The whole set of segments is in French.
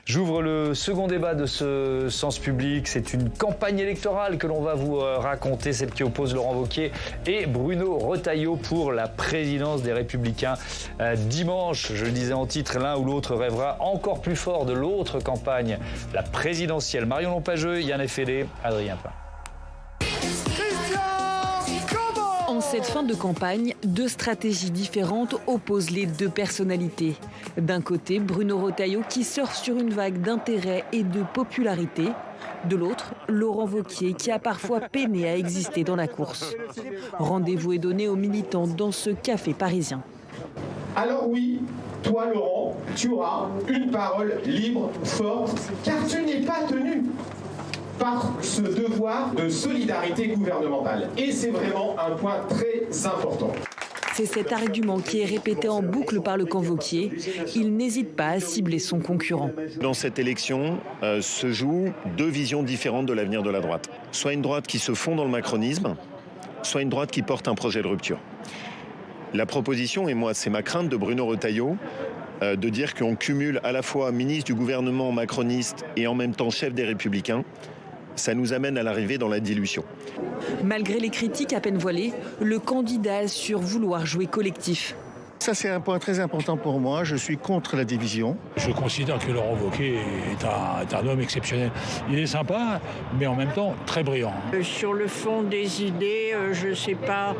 J'ouvre le second débat de ce Sens Public. C'est une campagne électorale que l'on va vous raconter, celle qui oppose Laurent Wauquiez et Bruno Retailleau pour la présidence des Républicains. Dimanche, je le disais en titre, l'un ou l'autre rêvera encore plus fort de l'autre campagne, la présidentielle. Marion Lompageux, Yann Effelé, Adrien Pain. En cette fin de campagne, deux stratégies différentes opposent les deux personnalités. D'un côté, Bruno Retailleau qui surfe sur une vague d'intérêt et de popularité. De l'autre, Laurent Wauquiez qui a parfois peiné à exister dans la course. Rendez-vous est donné aux militants dans ce café parisien. Alors oui, toi Laurent, tu auras une parole libre, forte, car tu n'es pas tenu par ce devoir de solidarité gouvernementale. Et c'est vraiment un point très important. C'est cet argument qui est répété en boucle par le camp Wauquiez. Il n'hésite pas à cibler son concurrent. Dans cette élection se jouent deux visions différentes de l'avenir de la droite. Soit une droite qui se fond dans le macronisme, soit une droite qui porte un projet de rupture. La proposition, et moi c'est ma crainte de Bruno Retailleau, de dire qu'on cumule à la fois ministre du gouvernement macroniste et en même temps chef des Républicains, ça nous amène à l'arrivée dans la dilution. Malgré les critiques à peine voilées, le candidat assure vouloir jouer collectif. Ça, c'est un point très important pour moi. Je suis contre la division. Je considère que Laurent Wauquiez est un homme exceptionnel. Il est sympa, mais en même temps très brillant. Sur le fond des idées, je ne sais pas,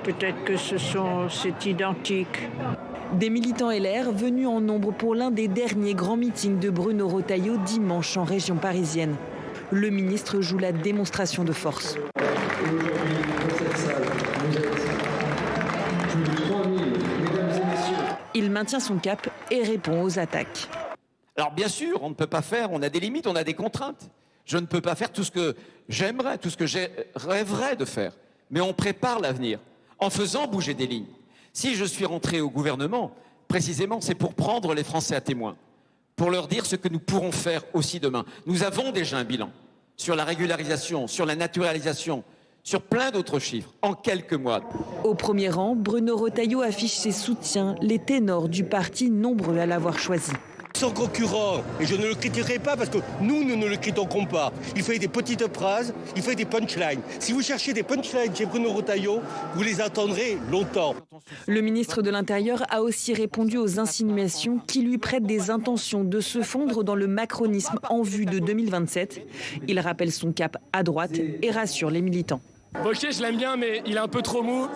peut-être que c'est identique. Des militants LR venus en nombre pour l'un des derniers grands meetings de Bruno Retailleau dimanche en région parisienne. Le ministre joue la démonstration de force. Aujourd'hui, dans cette salle, vous êtes plus de 3000, mesdames et messieurs. Il maintient son cap et répond aux attaques. Alors bien sûr, on ne peut pas faire, on a des limites, on a des contraintes. Je ne peux pas faire tout ce que j'aimerais, tout ce que je rêverais de faire. Mais on prépare l'avenir en faisant bouger des lignes. Si je suis rentré au gouvernement, précisément, c'est pour prendre les Français à témoin, pour leur dire ce que nous pourrons faire aussi demain. Nous avons déjà un bilan sur la régularisation, sur la naturalisation, sur plein d'autres chiffres, en quelques mois. Au premier rang, Bruno Retailleau affiche ses soutiens, les ténors du parti nombreux à l'avoir choisi. Son concurrent, et je ne le critiquerai pas parce que nous ne le critiquons pas, il fait des petites phrases, il fait des punchlines. Si vous cherchez des punchlines chez Bruno Retailleau, vous les attendrez longtemps. Le ministre de l'Intérieur a aussi répondu aux insinuations qui lui prêtent des intentions de se fondre dans le macronisme en vue de 2027. Il rappelle son cap à droite et rassure les militants. Wauquiez, je l'aime bien, mais il est un peu trop mou.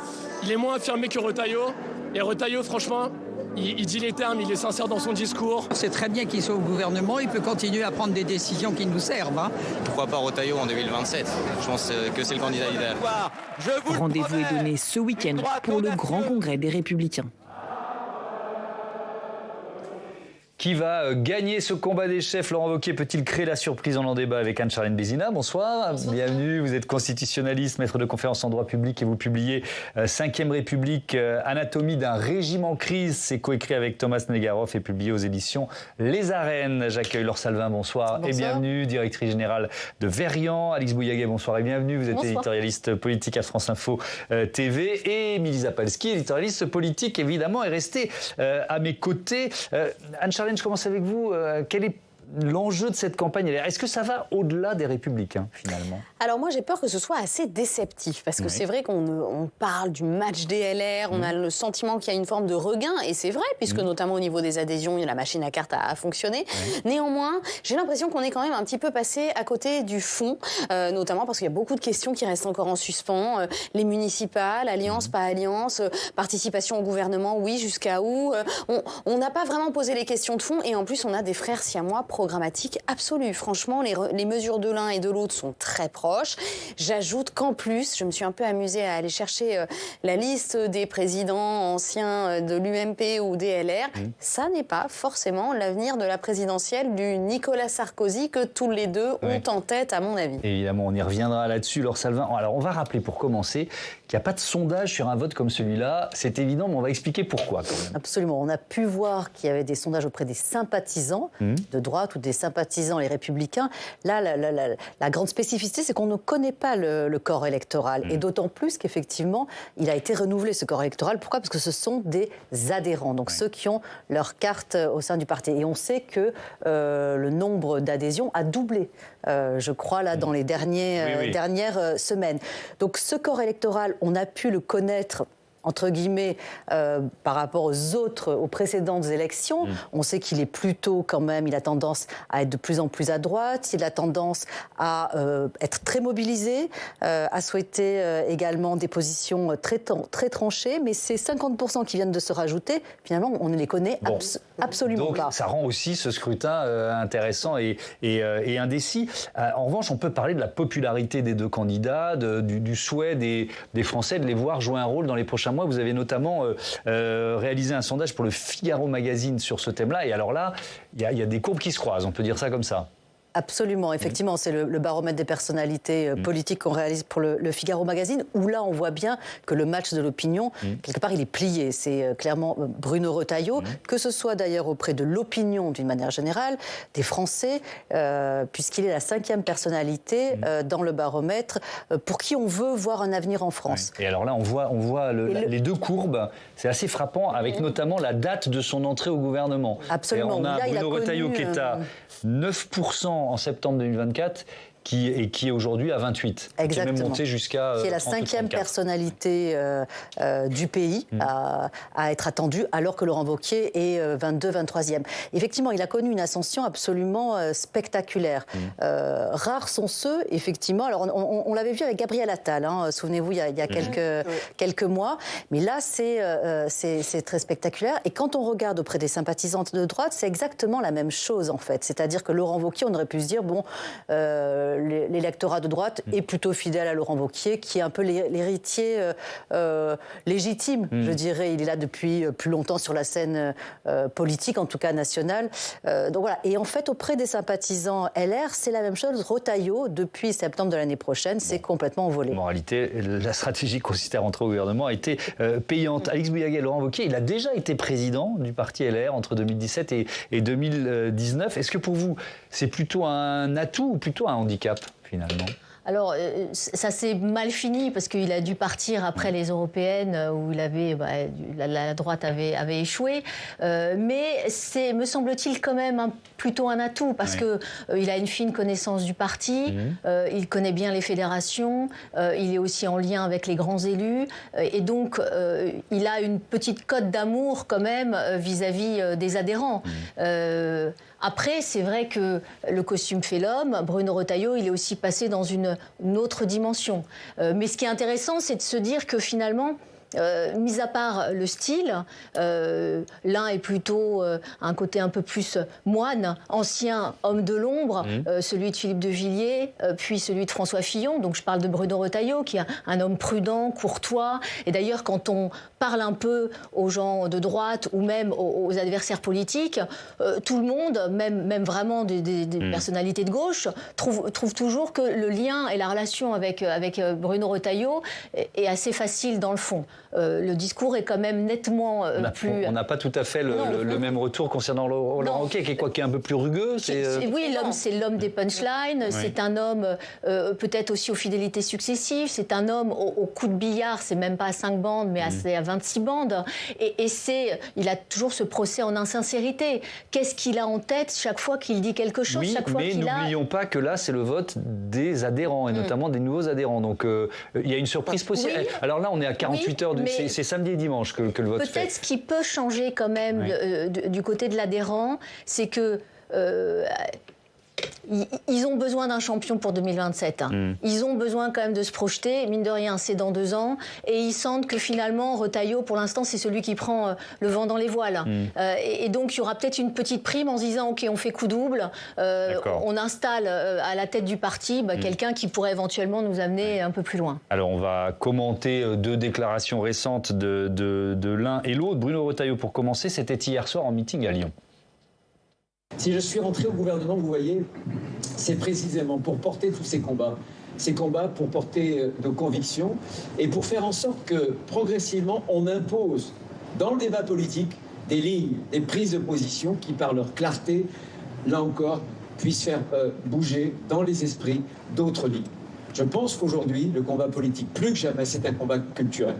Il est moins affirmé que Retailleau. Et Retailleau, franchement, il dit les termes, il est sincère dans son discours. C'est très bien qu'il soit au gouvernement, il peut continuer à prendre des décisions qui nous servent. Pourquoi pas Retailleau en 2027 ? Je pense que c'est le candidat idéal. Rendez-vous est donné ce week-end pour le grand congrès des Républicains. Qui va gagner ce combat des chefs? Laurent Wauquiez peut-il créer la surprise? On en débat avec Anne-Charlène Bézina. Bonsoir. Bienvenue. Vous êtes constitutionnaliste, maître de conférences en droit public et vous publiez 5e République, anatomie d'un régime en crise. C'est coécrit avec Thomas Negaroff et publié aux éditions Les Arènes. J'accueille Laure Salvin. Bonsoir. Et bienvenue. Directrice générale de Verian. Alix Bouillaguet, bonsoir et bienvenue. Vous êtes éditorialiste politique à France Info TV. Et Émilie Zapalski, éditorialiste politique, évidemment, est restée à mes côtés. Anne-Charlène, je commence avec vous. Quel est l'enjeu de cette campagne? Est-ce que ça va au-delà des Républicains, finalement? Alors moi, j'ai peur que ce soit assez déceptif, parce que c'est vrai qu'on parle du match des LR, on a le sentiment qu'il y a une forme de regain, et c'est vrai, puisque notamment au niveau des adhésions, la machine à cartes a fonctionné. Néanmoins, j'ai l'impression qu'on est quand même un petit peu passé à côté du fond, notamment parce qu'il y a beaucoup de questions qui restent encore en suspens. Les municipales, alliance, pas alliance, participation au gouvernement, oui, jusqu'à où? On n'a pas vraiment posé les questions de fond, et en plus, on a des frères siamois programmatique absolue. Franchement, les mesures de l'un et de l'autre sont très proches. J'ajoute qu'en plus, je me suis un peu amusée à aller chercher la liste des présidents anciens de l'UMP ou des LR. Ça n'est pas forcément l'avenir de la présidentielle du Nicolas Sarkozy que tous les deux ont en tête, à mon avis. Évidemment, on y reviendra là-dessus, Laure Salvin. Alors, on va rappeler pour commencer qu'il n'y a pas de sondage sur un vote comme celui-là. C'est évident, mais on va expliquer pourquoi quand même. Absolument. On a pu voir qu'il y avait des sondages auprès des sympathisants de droite droite ou des sympathisants les Républicains. Là, la grande spécificité, c'est qu'on ne connaît pas le corps électoral. Et d'autant plus qu'effectivement, il a été renouvelé, ce corps électoral. Pourquoi ? Parce que ce sont des adhérents, donc ceux qui ont leur carte au sein du parti. Et on sait que le nombre d'adhésions a doublé, je crois, là, dans les dernières semaines. Donc ce corps électoral, on a pu le connaître entre guillemets, par rapport aux précédentes élections. On sait qu'il est plutôt, quand même, il a tendance à être de plus en plus à droite, il a tendance à être très mobilisé, à souhaiter également des positions très tranchées, mais ces 50% qui viennent de se rajouter, finalement, on ne les connaît absolument pas. Donc, ça rend aussi ce scrutin intéressant et indécis. En revanche, on peut parler de la popularité des deux candidats, du souhait des Français de les voir jouer un rôle dans les prochains mois. Vous avez notamment réalisé un sondage pour le Figaro Magazine sur ce thème-là. Et alors là, il y a des courbes qui se croisent, on peut dire ça comme ça. Absolument, effectivement, c'est le baromètre des personnalités politiques qu'on réalise pour le Figaro Magazine, où là on voit bien que le match de l'opinion, quelque part, il est plié. C'est clairement Bruno Retailleau, que ce soit d'ailleurs auprès de l'opinion d'une manière générale, des Français, puisqu'il est la 5e personnalité dans le baromètre, pour qui on veut voir un avenir en France. Et alors là, on voit les deux courbes, c'est assez frappant, avec notamment la date de son entrée au gouvernement. Absolument. Et on a là, Bruno Retailleau qui est à 9% en septembre 2024, qui est aujourd'hui à 28. Exactement. Qui est même monté jusqu'à qui est la 5e personnalité du pays à être attendue, alors que Laurent Wauquiez est 23e. Effectivement, il a connu une ascension absolument spectaculaire. Rares sont ceux, effectivement, alors on l'avait vu avec Gabriel Attal, souvenez-vous, il y a quelques mois, mais là, c'est très spectaculaire. Et quand on regarde auprès des sympathisantes de droite, c'est exactement la même chose, en fait. C'est-à-dire que Laurent Wauquiez, on aurait pu se dire, bon... l'électorat de droite est plutôt fidèle à Laurent Wauquiez, qui est un peu l'héritier légitime, je dirais. Il est là depuis plus longtemps sur la scène politique, en tout cas nationale. Donc voilà. Et en fait, auprès des sympathisants LR, c'est la même chose. Retailleau, depuis septembre de l'année prochaine, c'est complètement envolé. En réalité, la stratégie consistait à rentrer au gouvernement a été payante. Alix Bouillaguet, Laurent Wauquiez, il a déjà été président du parti LR entre 2017 et 2019. Est-ce que pour vous, c'est plutôt un atout ou plutôt un handicap, finalement ? Alors, ça s'est mal fini parce qu'il a dû partir après les européennes où la droite avait échoué. Mais c'est, me semble-t-il, quand même plutôt un atout parce qu'il a une fine connaissance du parti, il connaît bien les fédérations, il est aussi en lien avec les grands élus. Et donc, il a une petite cote d'amour quand même vis-à-vis des adhérents. Après, c'est vrai que le costume fait l'homme. Bruno Retailleau, il est aussi passé dans une autre dimension. Mais ce qui est intéressant, c'est de se dire que finalement, mis à part le style, l'un est plutôt un côté un peu plus moine, ancien homme de l'ombre, celui de Philippe de Villiers, puis celui de François Fillon. Donc je parle de Bruno Retailleau, qui est un homme prudent, courtois. Et d'ailleurs, quand on parle un peu aux gens de droite ou même aux adversaires politiques, tout le monde, même vraiment des personnalités de gauche, trouve toujours que le lien et la relation avec Bruno Retailleau est assez facile dans le fond. Le discours est quand même nettement plus... On n'a pas tout à fait le même retour concernant Laurent Wauquiez, qui est un peu plus rugueux. Oui, c'est l'homme des punchlines, c'est un homme peut-être aussi aux fidélités successives, c'est un homme au coup de billard, c'est même pas à 5 bandes, mais à 26 bandes. Et il a toujours ce procès en insincérité. Qu'est-ce qu'il a en tête chaque fois qu'il dit quelque chose, chaque fois qu'il a... Mais n'oublions pas que là, c'est le vote des adhérents, et notamment des nouveaux adhérents. Donc, il y a une surprise possible. Oui. Alors là, on est à 48 heures, c'est samedi et dimanche que le vote fait. Peut-être ce qui peut changer quand même du côté de l'adhérent, c'est que... ils ont besoin d'un champion pour 2027. Ils ont besoin quand même de se projeter. Mine de rien, c'est dans 2 ans. Et ils sentent que finalement, Retailleau, pour l'instant, c'est celui qui prend le vent dans les voiles. Et donc, il y aura peut-être une petite prime en se disant, OK, on fait coup double. On installe à la tête du parti quelqu'un qui pourrait éventuellement nous amener un peu plus loin. Alors, on va commenter 2 déclarations récentes de l'un et l'autre. Bruno Retailleau, pour commencer, c'était hier soir en meeting à Lyon. Si je suis rentré au gouvernement, vous voyez, c'est précisément pour porter tous ces combats pour porter nos convictions et pour faire en sorte que progressivement on impose dans le débat politique des lignes, des prises de position qui par leur clarté là encore, puisse faire bouger dans les esprits d'autres lignes. Je pense qu'aujourd'hui, le combat politique, plus que jamais, c'est un combat culturel.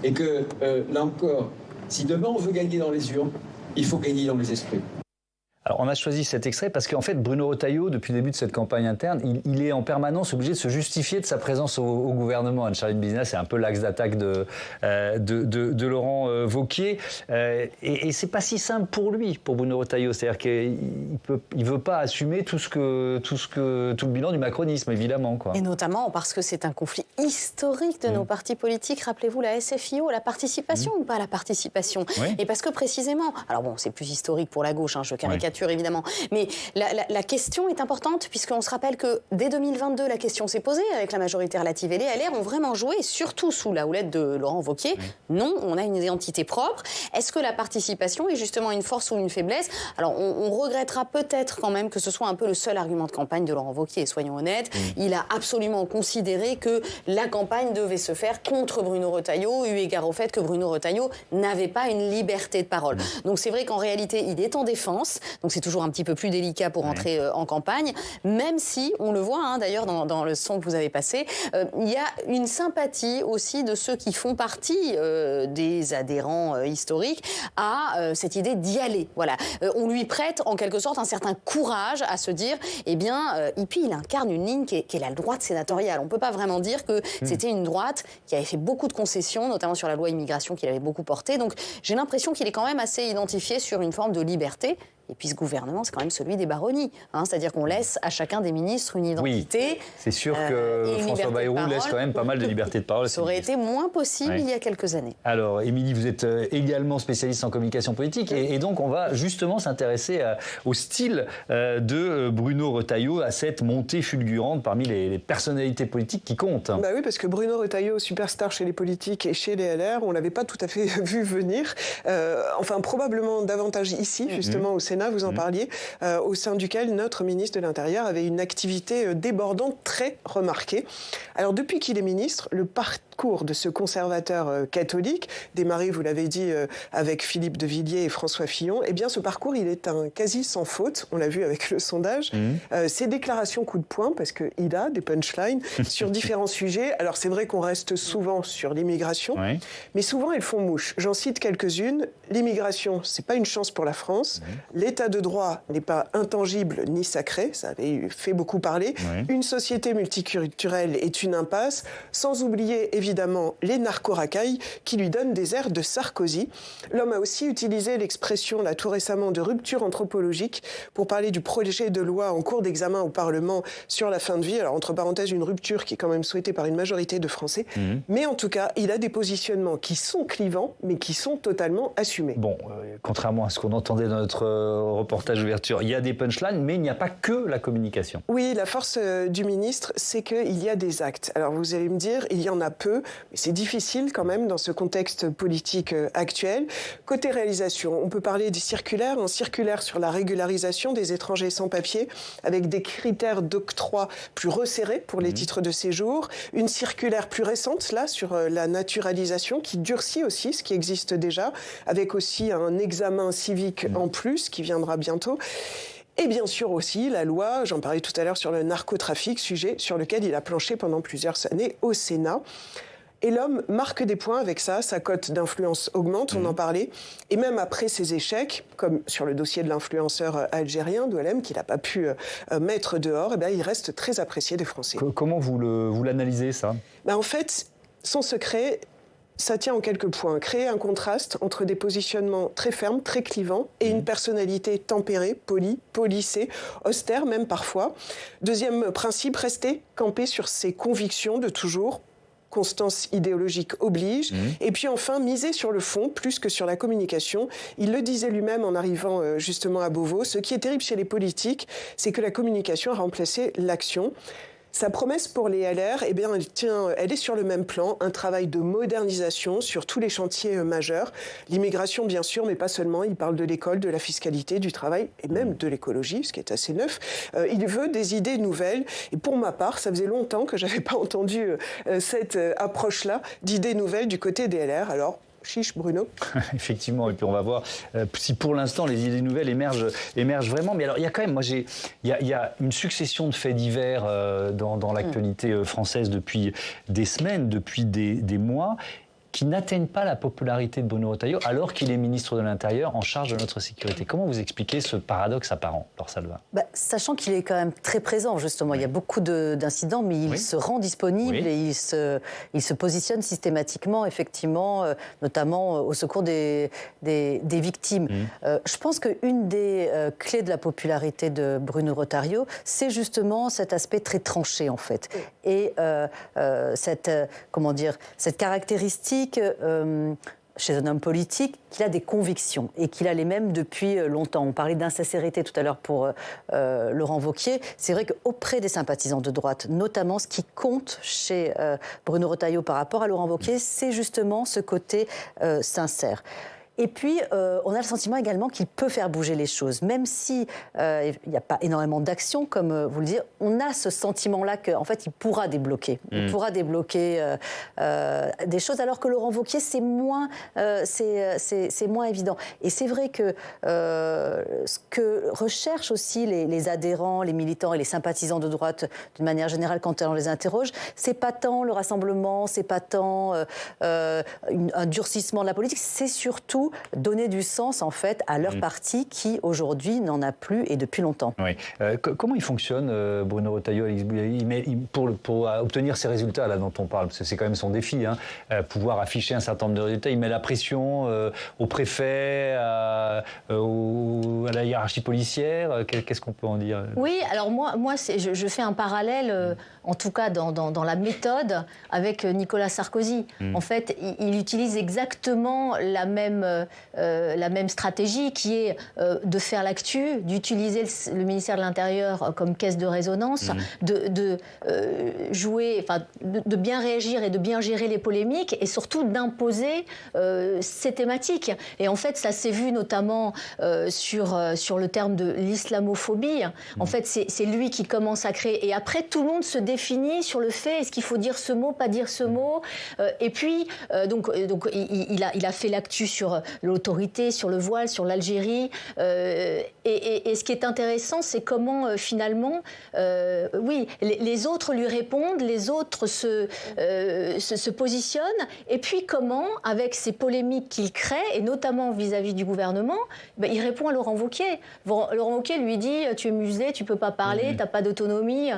Et que, là encore, si demain on veut gagner dans les urnes, il faut gagner dans les esprits. Alors, on a choisi cet extrait parce qu'en fait, Bruno Retailleau, depuis le début de cette campagne interne, il est en permanence obligé de se justifier de sa présence au gouvernement. Anne-Charline Bézina, c'est un peu l'axe d'attaque de Laurent Wauquiez. Et c'est pas si simple pour lui, pour Bruno Retailleau. C'est-à-dire qu'il veut pas assumer tout le bilan du macronisme, évidemment, quoi. Et notamment parce que c'est un conflit historique de nos partis politiques. Rappelez-vous la SFIO, la participation ou pas la participation. Oui. Et parce que précisément, alors bon, c'est plus historique pour la gauche, hein, je caricature. Évidemment. Mais la question est importante puisqu'on se rappelle que dès 2022, la question s'est posée avec la majorité relative et les LR ont vraiment joué, surtout sous la houlette de Laurent Wauquiez. Non, on a une identité propre. Est-ce que la participation est justement une force ou une faiblesse? Alors, on regrettera peut-être quand même que ce soit un peu le seul argument de campagne de Laurent Wauquiez, soyons honnêtes. Il a absolument considéré que la campagne devait se faire contre Bruno Retailleau, eu égard au fait que Bruno Retailleau n'avait pas une liberté de parole. Donc c'est vrai qu'en réalité, il est en défense. Donc c'est toujours un petit peu plus délicat pour entrer en campagne, même si, on le voit hein, d'ailleurs dans le son que vous avez passé, il y a une sympathie aussi de ceux qui font partie des adhérents historiques à cette idée d'y aller. Voilà. On lui prête en quelque sorte un certain courage à se dire, eh bien, et puis il incarne une ligne qui est la droite sénatoriale. On ne peut pas vraiment dire que c'était une droite qui avait fait beaucoup de concessions, notamment sur la loi immigration qu'il avait beaucoup portée. Donc j'ai l'impression qu'il est quand même assez identifié sur une forme de liberté. Et puis ce gouvernement, c'est quand même celui des baronnies. Hein, c'est-à-dire qu'on laisse à chacun des ministres une identité. Oui, c'est sûr que François Bayrou laisse quand même pas mal de liberté de parole. Ça aurait été moins possible il y a quelques années. Alors, Émilie, vous êtes également spécialiste en communication politique. Et donc, on va justement s'intéresser au style de Bruno Retailleau, à cette montée fulgurante parmi les personnalités politiques qui comptent. Bah oui, parce que Bruno Retailleau, superstar chez les politiques et chez les LR, on ne l'avait pas tout à fait vu venir. Enfin, probablement davantage ici, justement, au Sénat, vous en parliez, au sein duquel notre ministre de l'Intérieur avait une activité débordante très remarquée. Alors, depuis qu'il est ministre, le parcours de ce conservateur catholique, démarré, vous l'avez dit, avec Philippe de Villiers et François Fillon, eh bien, ce parcours, il est un quasi sans faute. On l'a vu avec le sondage. Ses déclarations coup de poing, parce qu'il a des punchlines sur différents sujets. Alors, c'est vrai qu'on reste souvent sur l'immigration, mais souvent, elles font mouche. J'en cite quelques-unes. L'immigration, c'est pas une chance pour la France. L'état de droit n'est pas intangible ni sacré, ça avait fait beaucoup parler. Une société multiculturelle est une impasse, sans oublier évidemment les narco-racailles qui lui donnent des airs de Sarkozy. L'homme a aussi utilisé l'expression, là tout récemment, de rupture anthropologique pour parler du projet de loi en cours d'examen au Parlement sur la fin de vie. Alors entre parenthèses, une rupture qui est quand même souhaitée par une majorité de Français. Mais en tout cas, il a des positionnements qui sont clivants, mais qui sont totalement assumés. Bon, contrairement à ce qu'on entendait dans notre reportage d'ouverture, il y a des punchlines, mais il n'y a pas que la communication. Oui, la force du ministre, c'est qu'il y a des actes. Alors vous allez me dire, il y en a peu, mais c'est difficile quand même dans ce contexte politique actuel. Côté réalisation, on peut parler des circulaires, un circulaire sur la régularisation des étrangers sans papier, avec des critères d'octroi plus resserrés pour les titres de séjour, une circulaire plus récente, là, sur la naturalisation, qui durcit aussi ce qui existe déjà, avec aussi un examen civique en plus, qui viendra bientôt. Et bien sûr aussi la loi, j'en parlais tout à l'heure sur le narcotrafic, sujet sur lequel il a planché pendant plusieurs années au Sénat. Et l'homme marque des points avec ça, sa cote d'influence augmente, on en parlait. Et même après ses échecs, comme sur le dossier de l'influenceur algérien, Doualem, qu'il n'a pas pu mettre dehors, eh bien, il reste très apprécié des Français. Comment vous l'analysez, ça ? En fait, son secret, ça tient en quelques points. Créer un contraste entre des positionnements très fermes, très clivants, et une personnalité tempérée, polie, polissée, austère même parfois. Deuxième principe, rester campé sur ses convictions de toujours. Constance idéologique oblige. Et puis enfin, miser sur le fond plus que sur la communication. Il le disait lui-même en arrivant justement à Beauvau. Ce qui est terrible chez les politiques, c'est que la communication a remplacé l'action. Sa promesse pour les LR, eh bien, elle est sur le même plan, un travail de modernisation sur tous les chantiers majeurs. L'immigration, bien sûr, mais pas seulement. Il parle de l'école, de la fiscalité, du travail et même de l'écologie, ce qui est assez neuf. Il veut des idées nouvelles. Et pour ma part, ça faisait longtemps que je n'avais pas entendu cette approche-là d'idées nouvelles du côté des LR. Alors, Chiche, Bruno. Effectivement, et puis on va voir si pour l'instant les idées nouvelles émergent vraiment. Mais alors il y a quand même, il y a une succession de faits divers dans l'actualité française depuis des semaines, depuis des mois, qui n'atteignent pas la popularité de Bruno Retailleau alors qu'il est ministre de l'Intérieur en charge de notre sécurité. Comment vous expliquez ce paradoxe apparent, Laure Salva ? Sachant qu'il est quand même très présent, justement. Il y a beaucoup d'incidents, mais il se rend disponible et il se positionne systématiquement, effectivement, notamment au secours des victimes. Je pense qu'une des clés de la popularité de Bruno Retailleau, c'est justement cet aspect très tranché, en fait. Et cette caractéristique chez un homme politique qu'il a des convictions et qu'il a les mêmes depuis longtemps. On parlait d'insincérité tout à l'heure pour Laurent Wauquiez. C'est vrai qu'auprès des sympathisants de droite, notamment, ce qui compte chez Bruno Retailleau par rapport à Laurent Wauquiez, c'est justement ce côté sincère. Et puis, on a le sentiment également qu'il peut faire bouger les choses. Même si il n'y a pas énormément d'action, comme vous le dites, on a ce sentiment-là qu'en fait, il pourra débloquer. Il pourra débloquer des choses, alors que Laurent Wauquiez, c'est moins évident. Et c'est vrai que ce que recherchent aussi les adhérents, les militants et les sympathisants de droite, d'une manière générale, quand on les interroge, c'est pas tant le rassemblement, c'est pas tant un durcissement de la politique, c'est surtout donner du sens en fait à leur parti qui aujourd'hui n'en a plus et depuis longtemps. Oui. Comment il fonctionne Bruno Retailleau, Alix Bouyahi, pour obtenir ces résultats là dont on parle, parce que c'est quand même son défi, pouvoir afficher un certain nombre de résultats. Il met la pression au préfet, à la hiérarchie policière. Qu'est-ce qu'on peut en dire ? Oui, alors moi je fais un parallèle, en tout cas dans la méthode, avec Nicolas Sarkozy. En fait, il utilise exactement la même stratégie qui est de faire l'actu, d'utiliser le ministère de l'Intérieur comme caisse de résonance, de jouer, de bien réagir et de bien gérer les polémiques et surtout d'imposer ces thématiques. Et en fait, ça s'est vu notamment sur le terme de l'islamophobie. En fait, c'est lui qui commence à créer. Et après, tout le monde se définit sur le fait, est-ce qu'il faut dire ce mot, pas dire ce mot. Et puis, donc il a fait l'actu sur l'autorité, sur le voile, sur l'Algérie. Et ce qui est intéressant, c'est comment finalement, les autres lui répondent, les autres se positionnent. Et puis comment, avec ces polémiques qu'il crée, et notamment vis-à-vis du gouvernement, il répond à Laurent Wauquiez. Laurent Wauquiez lui dit « tu es muselé, tu ne peux pas parler, tu n'as pas d'autonomie ».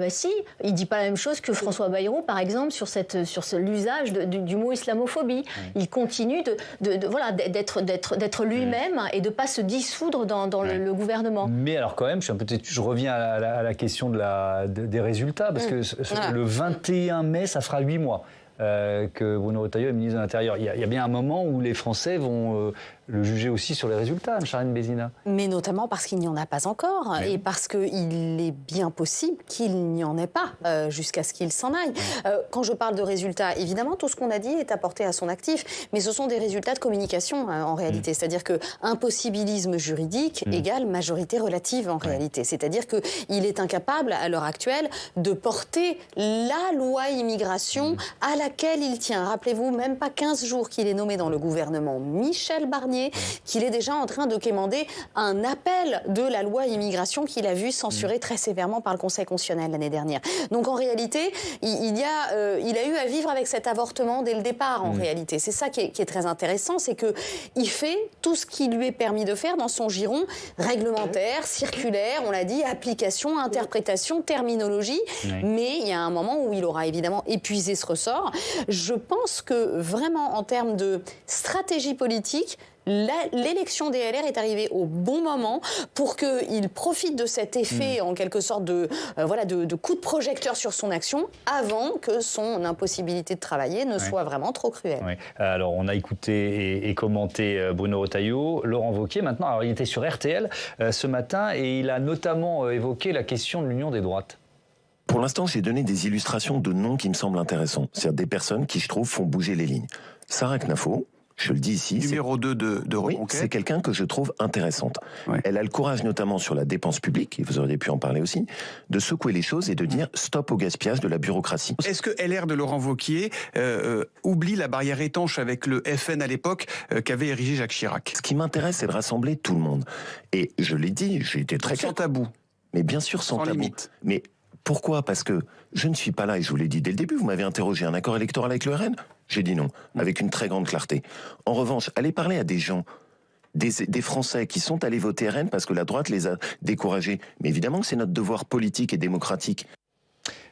Si, il ne dit pas la même chose que François Bayrou, par exemple, sur l'usage du mot islamophobie. Il continue d'être lui-même et de ne pas se dissoudre dans le gouvernement. Mais alors quand même, je reviens à la question des résultats, parce que le 21 mai, ça fera 8 mois que Bruno Retailleau est ministre de l'Intérieur. Il y a bien un moment où les Français vont le juger aussi sur les résultats, Anne-Charlène Bézina. Mais notamment parce qu'il n'y en a pas encore et parce qu'il est bien possible qu'il n'y en ait pas jusqu'à ce qu'il s'en aille. Quand je parle de résultats, évidemment, tout ce qu'on a dit est apporté à son actif, mais ce sont des résultats de communication en réalité. C'est-à-dire que impossibilisme juridique égale majorité relative en réalité. C'est-à-dire qu'il est incapable, à l'heure actuelle, de porter la loi immigration à laquelle il tient. Rappelez-vous, même pas 15 jours qu'il est nommé dans le gouvernement Michel Barnier, qu'il est déjà en train de quémander un appel de la loi immigration qu'il a vu censuré très sévèrement par le Conseil constitutionnel l'année dernière. Donc en réalité, il a eu à vivre avec cet avortement dès le départ en réalité. C'est ça qui est très intéressant, c'est qu'il fait tout ce qui lui est permis de faire dans son giron réglementaire, circulaire, on l'a dit, application, interprétation, terminologie, mais il y a un moment où il aura évidemment épuisé ce ressort. Je pense que vraiment en termes de stratégie politique, l'élection des LR est arrivée au bon moment pour qu'il profite de cet effet en quelque sorte de coup de projecteur sur son action avant que son impossibilité de travailler ne soit vraiment trop cruelle. Oui. Alors on a écouté et commenté Bruno Retailleau, Laurent Wauquiez maintenant. Alors il était sur RTL ce matin et il a notamment évoqué la question de l'union des droites. Pour l'instant, j'ai donné des illustrations de noms qui me semblent intéressants. C'est-à-dire des personnes qui, je trouve, font bouger les lignes. Sarah Knafo, Je le dis ici. Numéro 2 de Oui, Reconquête. c'est quelqu'un que je trouve intéressante. Elle a le courage, notamment sur la dépense publique, et vous auriez pu en parler aussi, de secouer les choses et de dire stop au gaspillage de la bureaucratie. Est-ce que LR de Laurent Wauquiez oublie la barrière étanche avec le FN à l'époque qu'avait érigé Jacques Chirac? Ce qui m'intéresse, c'est de rassembler tout le monde. Et je l'ai dit, j'ai été très clair. Sans tabou. Mais bien sûr, sans tabou. Limite. Mais pourquoi? Parce que je ne suis pas là, et je vous l'ai dit dès le début, vous m'avez interrogé, un accord électoral avec le RN? J'ai dit non, avec une très grande clarté. En revanche, allez parler à des gens, des Français qui sont allés voter RN parce que la droite les a découragés. Mais évidemment que c'est notre devoir politique et démocratique.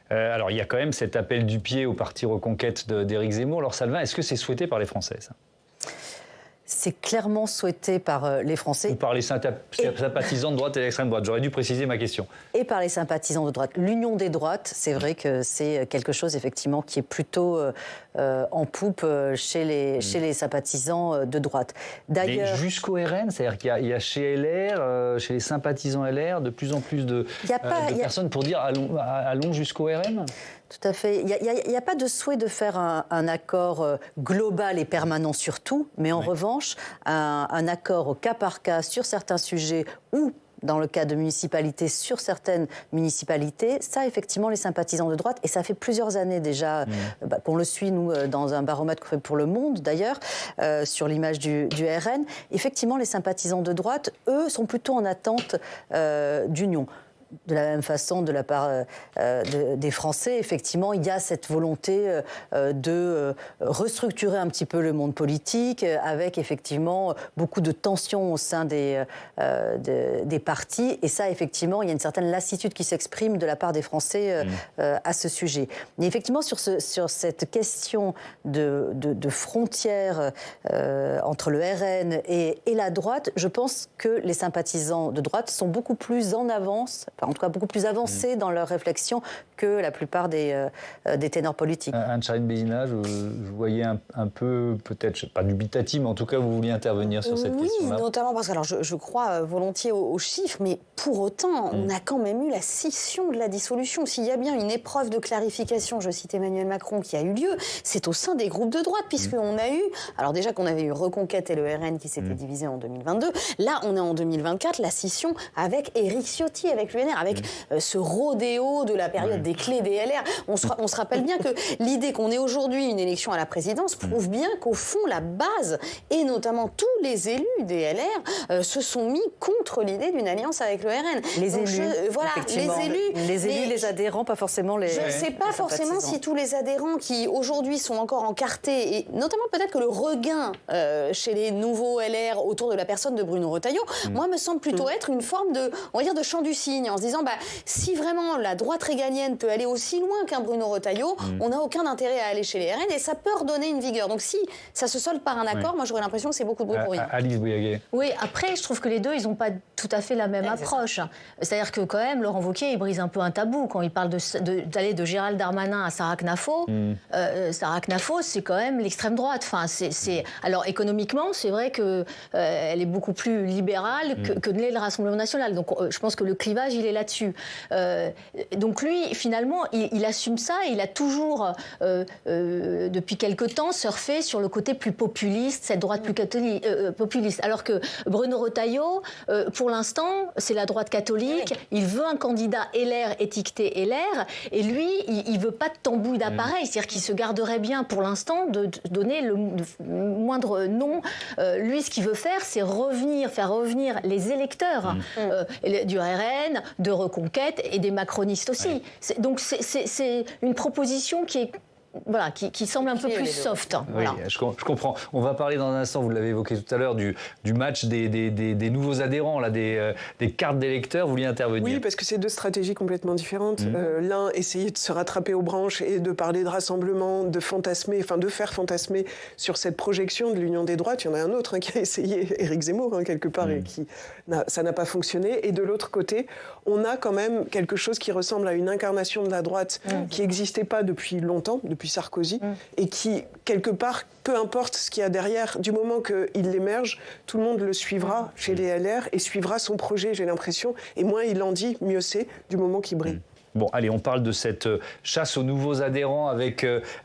Alors, il y a quand même cet appel du pied au parti Reconquête d'Éric Zemmour. Alors, Salvin, est-ce que c'est souhaité par les Français, ça? C'est clairement souhaité par les Français. Ou par les sympathisants de droite et d'extrême droite. J'aurais dû préciser ma question. Et par les sympathisants de droite. L'union des droites, c'est vrai que c'est quelque chose, effectivement, qui est plutôt en poupe chez les sympathisants de droite. D'ailleurs, jusqu'au RN, c'est-à-dire qu'il y a chez LR, chez les sympathisants LR, de plus en plus de personnes pour dire allons jusqu'au RN. Tout à fait. Il n'y a pas de souhait de faire un accord global et permanent sur tout, mais en revanche, un accord au cas par cas sur certains sujets ou, dans le cas de municipalités, sur certaines municipalités, ça, effectivement, les sympathisants de droite, et ça fait plusieurs années déjà qu'on le suit, nous, dans un baromètre fait pour Le Monde, d'ailleurs, sur l'image du RN, effectivement, les sympathisants de droite, eux, sont plutôt en attente d'union. De la même façon, de la part des Français, effectivement, il y a cette volonté de restructurer un petit peu le monde politique, avec effectivement beaucoup de tensions au sein des partis. Et ça, effectivement, il y a une certaine lassitude qui s'exprime de la part des Français à ce sujet. Mais effectivement, sur cette question de frontières entre le RN et la droite, je pense que les sympathisants de droite sont beaucoup plus en avance, en tout cas beaucoup plus avancés dans leur réflexion que la plupart des ténors politiques. Anne-Charline Bézina, je voyais un peu, peut-être, pas dubitatif, mais en tout cas, vous vouliez intervenir sur cette question-là. Oui, notamment parce que alors, je crois volontiers aux chiffres, mais pour autant, on a quand même eu la scission de la dissolution. S'il y a bien une épreuve de clarification, je cite Emmanuel Macron, qui a eu lieu, c'est au sein des groupes de droite, puisqu'on a eu, alors déjà qu'on avait eu Reconquête et le RN qui s'étaient divisés en 2022, là, on est en 2024, la scission avec Éric Ciotti, avec l'UNR, avec ce rodéo de la période des clés des LR. On se rappelle bien que l'idée qu'on ait aujourd'hui une élection à la présidence prouve bien qu'au fond, la base, et notamment tous les élus des LR, se sont mis contre l'idée d'une alliance avec le RN. Les élus, voilà, les élus, les adhérents, pas forcément les... Je ne sais pas forcément si tous les adhérents qui aujourd'hui sont encore encartés, et notamment peut-être que le regain chez les nouveaux LR autour de la personne de Bruno Retailleau, moi, me semble plutôt être une forme de, on va dire, de chant du cygne, en se disant, si vraiment la droite régalienne peut aller aussi loin qu'un Bruno Retailleau, on n'a aucun intérêt à aller chez les RN, et ça peut redonner une vigueur. Donc si ça se solde par un accord, moi j'aurais l'impression que c'est beaucoup de bruit pour rien. Alice Bouillaguet. Oui, après je trouve que les deux, ils n'ont pas tout à fait la même approche. C'est-à-dire que quand même, Laurent Wauquiez, il brise un peu un tabou quand il parle d'aller de Gérald Darmanin à Sarah Knafo. Sarah Knafo, c'est quand même l'extrême droite. Enfin, alors économiquement, c'est vrai que elle est beaucoup plus libérale que ne l'est le Rassemblement national. Donc je pense que le clivage, il est là-dessus. Donc lui, finalement, il assume ça et il a toujours, depuis quelque temps, surfé sur le côté plus populiste, cette droite plus populiste. Alors que Bruno Retailleau, pour l'instant, c'est la droite catholique, il veut un candidat LR étiqueté LR, et lui, il ne veut pas de tambouille d'appareil, c'est-à-dire qu'il se garderait bien pour l'instant de donner le moindre nom. Lui, ce qu'il veut faire, c'est faire revenir les électeurs du RN, de Reconquête et des macronistes aussi. Donc c'est une proposition qui est... Voilà, qui semble un peu plus soft. Oui, voilà. Je comprends. On va parler dans un instant, vous l'avez évoqué tout à l'heure, du match des nouveaux adhérents, là, des cartes d'électeurs. Vous vouliez intervenir? Oui, parce que c'est deux stratégies complètement différentes. L'un, essayer de se rattraper aux branches et de parler de rassemblement, de faire fantasmer sur cette projection de l'union des droites. Il y en a un autre qui a essayé, Éric Zemmour, quelque part, et ça n'a pas fonctionné. Et de l'autre côté, on a quand même quelque chose qui ressemble à une incarnation de la droite qui n'existait pas depuis longtemps, depuis Sarkozy, et qui, quelque part, peu importe ce qu'il y a derrière, du moment qu'il émerge, tout le monde le suivra chez les LR et suivra son projet, j'ai l'impression. Et moins il en dit, mieux c'est, du moment qu'il brille. Bon, allez, on parle de cette chasse aux nouveaux adhérents avec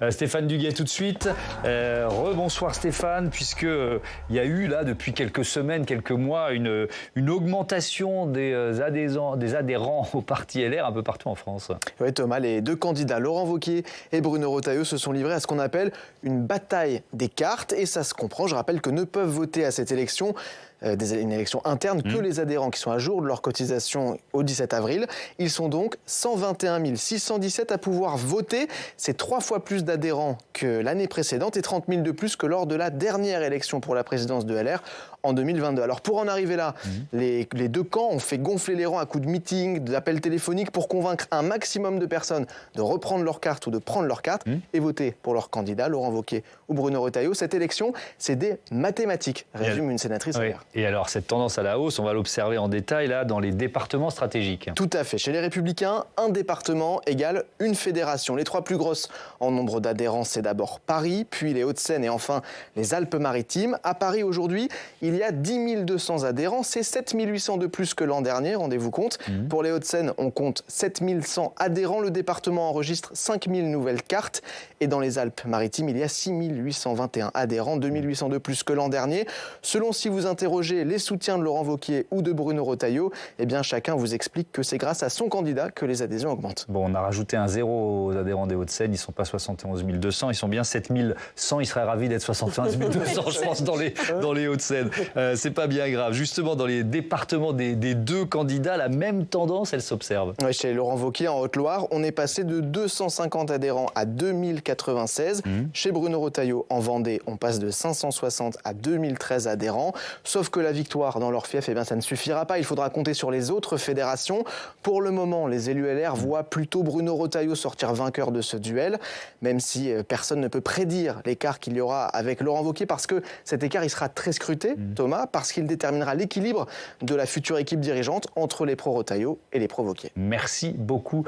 Stéphane Duguet tout de suite. Rebonsoir Stéphane, puisqu'il y a eu là depuis quelques semaines, quelques mois, une augmentation des adhérents au parti LR un peu partout en France. Oui Thomas, les deux candidats, Laurent Wauquiez et Bruno Retailleau, se sont livrés à ce qu'on appelle une bataille des cartes. Et ça se comprend, je rappelle que ne peuvent voter à cette élection une élection interne que les adhérents qui sont à jour de leur cotisation au 17 avril. Ils sont donc 121 617 à pouvoir voter. C'est 3 fois plus d'adhérents que l'année précédente et 30 000 de plus que lors de la dernière élection pour la présidence de LR en 2022. Alors pour en arriver là, les deux camps ont fait gonfler les rangs à coups de meetings, d'appels téléphoniques pour convaincre un maximum de personnes de reprendre leur carte ou de prendre leur carte et voter pour leur candidat, Laurent Wauquiez ou Bruno Retailleau. Cette élection, c'est des mathématiques, résume une sénatrice LR. Et alors, cette tendance à la hausse, on va l'observer en détail là dans les départements stratégiques. Tout à fait. Chez les Républicains, un département égale une fédération. Les 3 plus grosses en nombre d'adhérents, c'est d'abord Paris, puis les Hauts-de-Seine et enfin les Alpes-Maritimes. À Paris, aujourd'hui, il y a 10 200 adhérents. C'est 7 800 de plus que l'an dernier, rendez-vous compte. Pour les Hauts-de-Seine, on compte 7 100 adhérents. Le département enregistre 5 000 nouvelles cartes. Et dans les Alpes-Maritimes, il y a 6 821 adhérents, 2 800 de plus que l'an dernier. Selon si vous interrogez les soutiens de Laurent Wauquiez ou de Bruno Retailleau, eh bien chacun vous explique que c'est grâce à son candidat que les adhésions augmentent. Bon, on a rajouté un 0 aux adhérents des Hauts-de-Seine, ils ne sont pas 71 200, ils sont bien 7 100, ils seraient ravis d'être 71 200 je pense dans les Hauts-de-Seine. C'est pas bien grave. Justement, dans les départements des deux candidats, la même tendance, elle s'observe. Oui, chez Laurent Wauquiez en Haute-Loire, on est passé de 250 adhérents à 2096. Chez Bruno Retailleau en Vendée, on passe de 560 à 2013 adhérents. Sauf que la victoire dans leur fief, ça ne suffira pas. Il faudra compter sur les autres fédérations. Pour le moment, les élus LR voient plutôt Bruno Retailleau sortir vainqueur de ce duel, même si personne ne peut prédire l'écart qu'il y aura avec Laurent Wauquiez, parce que cet écart, il sera très scruté, Thomas, parce qu'il déterminera l'équilibre de la future équipe dirigeante entre les pro-Retailleau et les pro-Wauquiez. Merci beaucoup,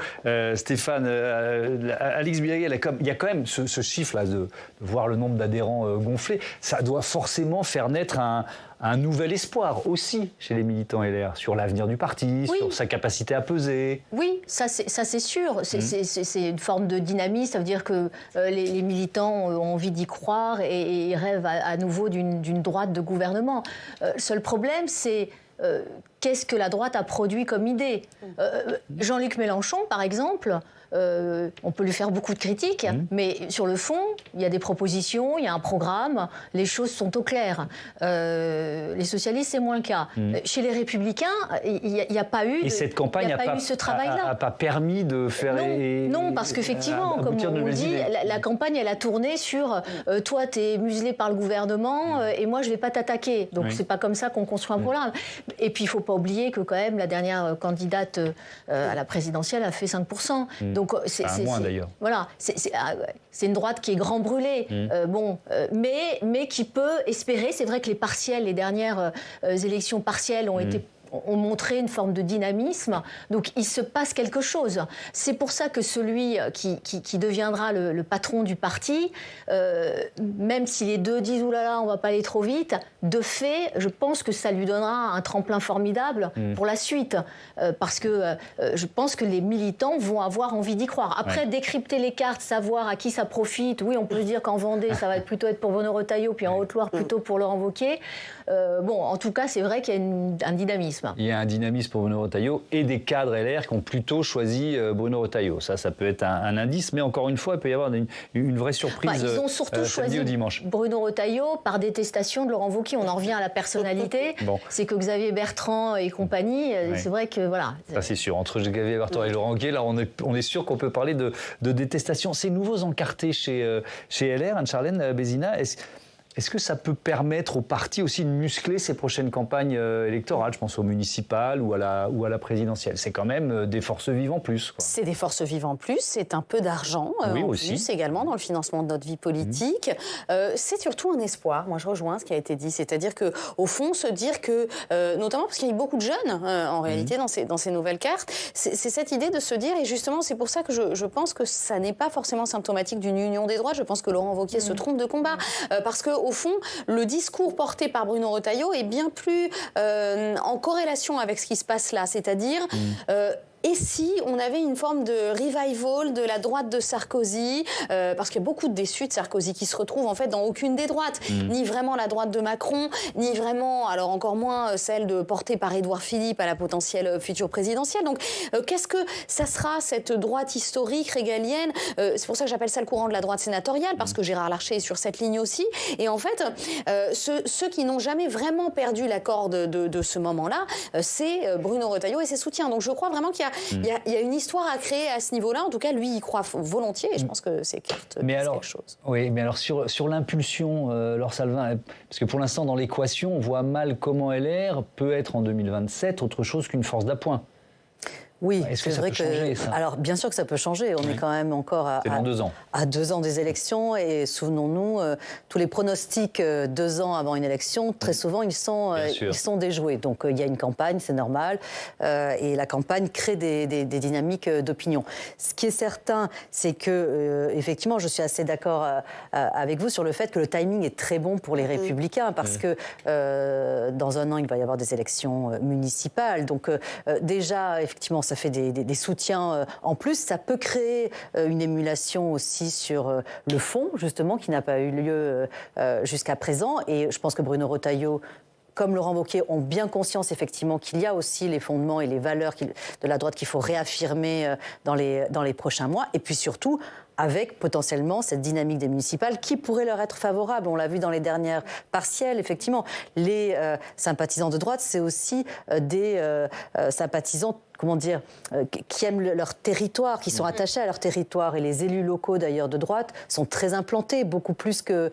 Stéphane. Alix Biagel, il y a quand même ce chiffre-là de voir le nombre d'adhérents gonfler. Ça doit forcément faire naître un nouvel espoir aussi chez les militants LR sur l'avenir du parti, sur sa capacité à peser. Oui, ça c'est sûr. C'est une forme de dynamisme. Ça veut dire que les militants ont envie d'y croire et rêvent à nouveau d'une droite de gouvernement. Le seul problème, c'est qu'est-ce que la droite a produit comme idée. Jean-Luc Mélenchon, par exemple, on peut lui faire beaucoup de critiques, mais sur le fond, il y a des propositions, il y a un programme, les choses sont au clair. Les socialistes, c'est moins le cas. Chez les Républicains, il n'y a pas eu et cette campagne ce travail-là. n'a pas permis de faire... Non, parce qu'effectivement, comme on le dit, la campagne, elle a tourné sur toi, tu es muselé par le gouvernement et moi, je ne vais pas t'attaquer. Donc, c'est pas comme ça qu'on construit un programme. Et puis, il ne faut pas oublier que quand même, la dernière candidate à la présidentielle a fait 5%. Donc, c'est moins d'ailleurs. Voilà, c'est une droite qui est grand brûlée, mais qui peut espérer. C'est vrai que les dernières élections partielles ont montré une forme de dynamisme. Donc, il se passe quelque chose. C'est pour ça que celui qui deviendra le patron du parti, même si les deux disent « Ouh là là, on ne va pas aller trop vite », de fait, je pense que ça lui donnera un tremplin formidable pour la suite. Parce que je pense que les militants vont avoir envie d'y croire. Après, décrypter les cartes, savoir à qui ça profite. Oui, on peut se dire qu'en Vendée, ça va plutôt être pour Bruno Retailleau, puis en Haute-Loire, plutôt pour Laurent Wauquiez. En tout cas, c'est vrai qu'il y a un dynamisme. Il y a un dynamisme pour Bruno Retailleau et des cadres LR qui ont plutôt choisi Bruno Retailleau. Ça peut être un indice, mais encore une fois, il peut y avoir une vraie surprise. Ils ont surtout choisi Bruno Retailleau par détestation de Laurent Wauquiez. On en revient à la personnalité. C'est que Xavier Bertrand et compagnie, c'est vrai que voilà. Ça c'est sûr. Entre Xavier Bertrand et Laurent Wauquiez, là on est sûr qu'on peut parler de détestation. Ces nouveaux encartés chez LR, Anne-Charlène Bézina, est-ce que ça peut permettre au parti aussi de muscler ses prochaines campagnes électorales? Je pense aux municipales ou à la présidentielle. C'est quand même des forces vives en plus. C'est des forces vives en plus. C'est un peu d'argent en plus également dans le financement de notre vie politique. C'est surtout un espoir. Moi, je rejoins ce qui a été dit. C'est-à-dire qu'au fond, se dire que, notamment parce qu'il y a eu beaucoup de jeunes en réalité dans ces nouvelles cartes, c'est cette idée de se dire, et justement, c'est pour ça que je pense que ça n'est pas forcément symptomatique d'une union des droites. Je pense que Laurent Wauquiez se trompe de combat. Parce que au fond, le discours porté par Bruno Retailleau est bien plus en corrélation avec ce qui se passe là. C'est-à-dire, Et si on avait une forme de revival de la droite de Sarkozy, parce qu'il y a beaucoup de déçus de Sarkozy qui se retrouvent en fait dans aucune des droites, ni vraiment la droite de Macron, ni vraiment, alors encore moins celle portée par Édouard Philippe à la potentielle future présidentielle. Donc qu'est-ce que ça sera cette droite historique, régalienne? C'est pour ça que j'appelle ça le courant de la droite sénatoriale, parce que Gérard Larcher est sur cette ligne aussi. Et en fait, ceux qui n'ont jamais vraiment perdu la corde de ce moment-là, c'est Bruno Retailleau et ses soutiens. Donc je crois vraiment qu'il y a une histoire à créer à ce niveau-là. En tout cas, lui, il croit volontiers et je pense que c'est quelque chose. Oui, mais alors sur l'impulsion, Laure Salvin, parce que pour l'instant, dans l'équation, on voit mal comment LR peut être en 2027 autre chose qu'une force d'appoint. Oui, c'est vrai que... Alors, bien sûr que ça peut changer. On est quand même encore à 2 ans des élections. Et souvenons-nous, tous les pronostics 2 ans avant une élection, très souvent, ils sont déjoués. Donc, il y a une campagne, c'est normal. Et la campagne crée des dynamiques d'opinion. Ce qui est certain, c'est que, effectivement, je suis assez d'accord avec vous sur le fait que le timing est très bon pour les Républicains. Parce que dans 1 an, il va y avoir des élections municipales. Donc, déjà, effectivement, ça fait des soutiens en plus. Ça peut créer une émulation aussi sur le fond, justement, qui n'a pas eu lieu jusqu'à présent. Et je pense que Bruno Retailleau, comme Laurent Wauquiez, ont bien conscience, effectivement, qu'il y a aussi les fondements et les valeurs de la droite qu'il faut réaffirmer dans les prochains mois. Et puis surtout, avec potentiellement cette dynamique des municipales qui pourrait leur être favorable. On l'a vu dans les dernières partielles, effectivement. Les sympathisants de droite, c'est aussi des sympathisants, comment dire, qui aiment leur territoire, qui sont attachés à leur territoire. Et les élus locaux, d'ailleurs, de droite, sont très implantés, beaucoup plus que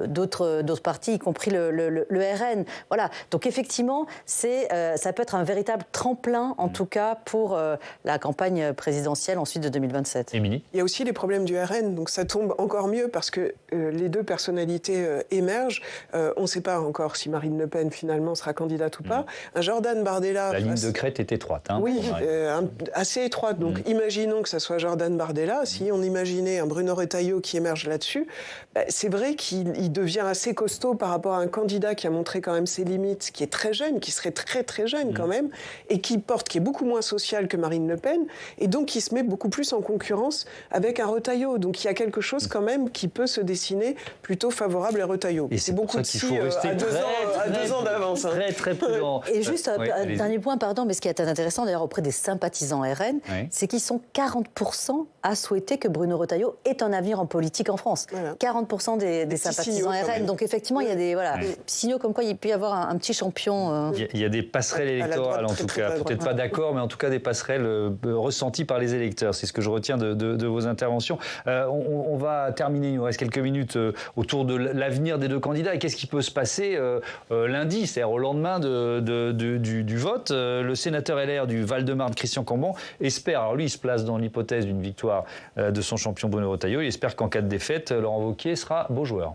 d'autres partis, y compris le RN. Voilà. Donc, effectivement, ça peut être un véritable tremplin, en tout cas, pour la campagne présidentielle ensuite de 2027. Émilie ? Il y a aussi les problèmes du RN, donc ça tombe encore mieux parce que les deux personnalités émergent. On ne sait pas encore si Marine Le Pen, finalement, sera candidate ou pas. Un Jordan Bardella... La ligne de crête est étroite. Hein. Oui, assez étroite. Donc imaginons que ça soit Jordan Bardella. Si on imaginait un Bruno Retailleau qui émerge là-dessus, c'est vrai qu'il devient assez costaud par rapport à un candidat qui a montré quand même ses limites, qui est très jeune, qui serait très très jeune quand même, et qui est beaucoup moins social que Marine Le Pen, et donc qui se met beaucoup plus en concurrence avec un Retailleau. Donc il y a quelque chose quand même qui peut se dessiner plutôt favorable à Retailleau. Et c'est beaucoup de si à 2 ans d'avance. Très très prudent. Et juste un dernier point, pardon, mais ce qui est intéressant d'ailleurs auprès des sympathisants RN, c'est qu'ils sont 40% à souhaiter que Bruno Retailleau ait un avenir en politique en France. Voilà. 40% des sympathisants RN. Donc effectivement, il y a des signaux comme quoi il peut y avoir un petit champion. Il y a des passerelles électorales en tout cas. Peut-être pas d'accord, mais en tout cas des passerelles ressenties par les électeurs. C'est ce que je retiens de vos interventions. On va terminer, il nous reste quelques minutes autour de l'avenir des deux candidats. Et qu'est-ce qui peut se passer lundi, c'est-à-dire au lendemain du vote? Le sénateur LR du Val-de-Marne, Christian Cambon, espère, alors lui il se place dans l'hypothèse d'une victoire de son champion Bruno Retailleau, il espère qu'en cas de défaite, Laurent Wauquiez sera beau joueur.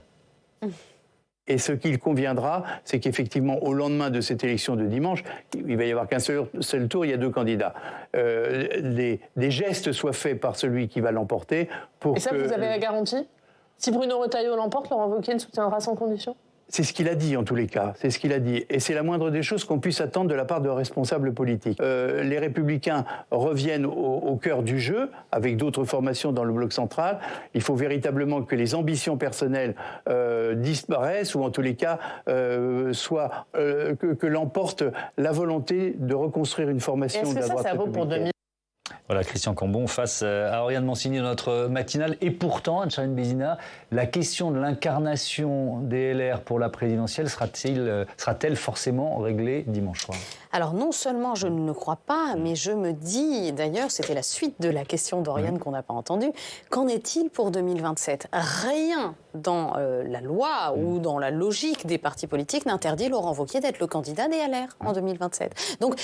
Et ce qu'il conviendra, c'est qu'effectivement, au lendemain de cette élection de dimanche, il va y avoir qu'un seul tour, il y a 2 candidats. Des gestes soient faits par celui qui va l'emporter pour que... Et ça, vous avez la garantie? Si Bruno Retailleau l'emporte, Laurent Wauquiez le soutiendra sans condition? C'est ce qu'il a dit en tous les cas, c'est ce qu'il a dit. Et c'est la moindre des choses qu'on puisse attendre de la part de responsables politiques. Les Républicains reviennent au cœur du jeu, avec d'autres formations dans le bloc central. Il faut véritablement que les ambitions personnelles disparaissent, ou en tous les cas, que l'emporte la volonté de reconstruire une formation de la droite républicaine. Est-ce que ça vaut pour 2000 ? Voilà, Christian Cambon face à Oriane Mancini dans notre matinale. Et pourtant, Anne-Charline Bézina, la question de l'incarnation des LR pour la présidentielle sera-t-elle forcément réglée dimanche soir? Alors non seulement je ne le crois pas, mais je me dis, d'ailleurs, c'était la suite de la question d'Oriane qu'on n'a pas entendue, qu'en est-il pour 2027? Rien dans la loi ou dans la logique des partis politiques n'interdit Laurent Wauquiez d'être le candidat des LR en 2027. Donc,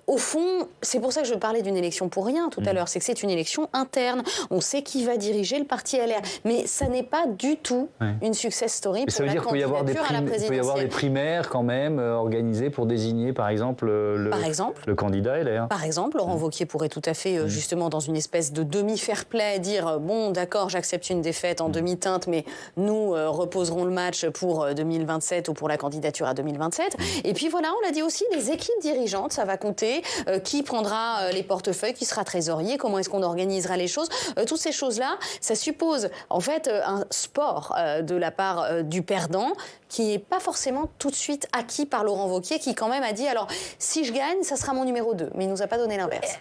au fond, c'est pour ça que je parlais d'une élection pour rien tout à l'heure, c'est que c'est une élection interne. On sait qui va diriger le parti LR, mais ça n'est pas du tout une success story pour la candidature à la présidentielle. Il peut y avoir des primaires quand même organisées pour désigner, par exemple, le candidat LR. Par exemple, Laurent Wauquiez pourrait tout à fait, justement, dans une espèce de demi-fair play, dire bon, d'accord, j'accepte une défaite en demi-teinte, mais nous reposerons le match pour 2027 ou pour la candidature à 2027. Et puis voilà, on l'a dit aussi, les équipes dirigeantes, ça va compter. Qui prendra les portefeuilles, qui sera trésorier, comment est-ce qu'on organisera les choses. Toutes ces choses-là, ça suppose en fait un sport de la part du perdant qui n'est pas forcément tout de suite acquis par Laurent Wauquiez, qui quand même a dit, alors, si je gagne, ça sera mon numéro 2. Mais il ne nous a pas donné l'inverse.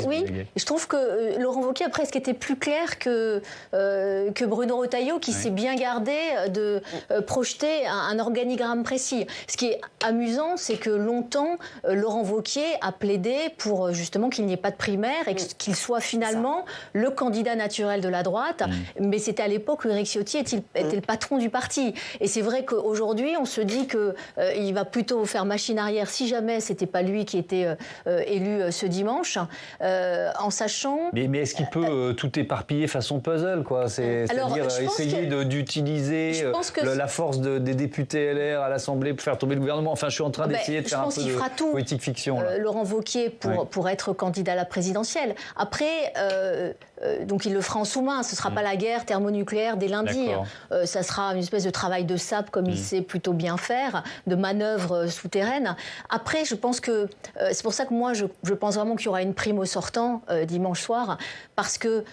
Oui, je trouve que Laurent Wauquiez a presque été plus clair que Bruno Retailleau, qui s'est bien gardé de projeter un organigramme précis. Ce qui est amusant, c'est que longtemps, Laurent Wauquiez a plaidé pour justement qu'il n'y ait pas de primaire et qu'il soit finalement le candidat naturel de la droite. Mais c'était à l'époque où Éric Ciotti était le patron du parti. Et c'est vrai qu'aujourd'hui, on se dit qu'il va plutôt faire machine arrière si jamais ce n'était pas lui qui était élu ce dimanche, en sachant... Mais est-ce qu'il peut tout éparpiller façon puzzle, quoi? C'est-à-dire essayer d'utiliser la force des députés LR à l'Assemblée pour faire tomber le gouvernement. Enfin, je suis en train d'essayer de faire un peu de politique fiction. Laurent Wauquiez pour être candidat à la présidentielle. Après, donc il le fera en sous-main. Ce ne sera pas la guerre thermonucléaire dès lundi. Ça sera une espèce de travail de sape comme il sait plutôt bien faire, de manœuvres souterraines. Après, je pense que c'est pour ça que moi, je pense vraiment qu'il y aura une prime au sortant dimanche soir, parce que